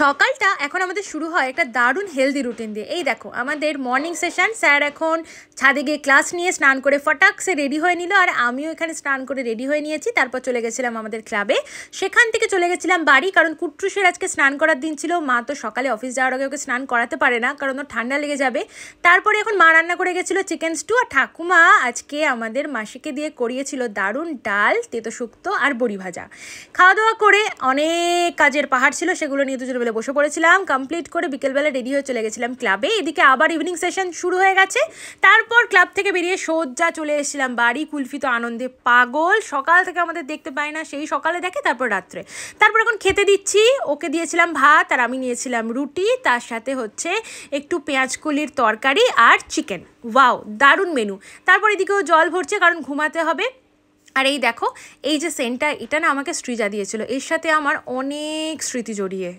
সকালটা এখন আমাদের শুরু হয় একটা দারুণ হেলদি রুটিন দিয়ে। এই দেখো আমাদের মর্নিং সেশন, স্যার এখন ছাদে গিয়ে ক্লাস নিয়ে স্নান করে ফটাকসে রেডি হয়ে নিল, আর আমিও এখানে স্নান করে রেডি হয়ে নিয়েছি। তারপর চলে গেছিলাম আমাদের ক্লাবে, সেখান থেকে চলে গেছিলাম বাড়ি, কারণ কুট্টুসের আজকে স্নান করার দিন ছিল। মা তো সকালে অফিস যাওয়ার আগে ওকে স্নান করাতে পারে না, কারণ ওর ঠান্ডা লেগে যাবে। তারপরে এখন মা রান্না করে গেছিলো চিকেন স্টু, আর ঠাকুমা আজকে আমাদের মাসিকে দিয়ে করিয়েছিল দারুণ ডাল, তেতো শুক্তো আর বড়ি ভাজা। খাওয়া দাওয়া করে অনেক কাজের পাহাড় ছিল, সেগুলো নিয়ে দুজনে মিলে বসে পড়েছিলাম। কমপ্লিট করে বিকেলবেলা রেডি হয়ে চলে গেছিলাম ক্লাবে। এদিকে আবার ইভিনিং সেশন শুরু হয়ে গেছে। তারপর ক্লাব থেকে বেরিয়ে সোজা চলে এসেছিলাম বাড়ি। কুলফি তো আনন্দে পাগল, সকাল থেকে আমাদের দেখতে পাই না, সেই সকালে দেখে তারপর রাত্রে। তারপর এখন খেতে দিচ্ছি, ওকে দিয়েছিলাম ভাত আর আমি নিয়েছিলাম রুটি, তার সাথে হচ্ছে একটু পেঁয়াজকলির তরকারি আর চিকেন। ওয়াও, দারুণ মেনু। তারপর এদিকেও জল ভরছে কারণ ঘুমাতে হবে। আর এই দেখো, এই যে সেন্টটা, এটা না আমাকে সৃজা দিয়েছিল, এর সাথে আমার অনেক স্মৃতি জড়িয়ে।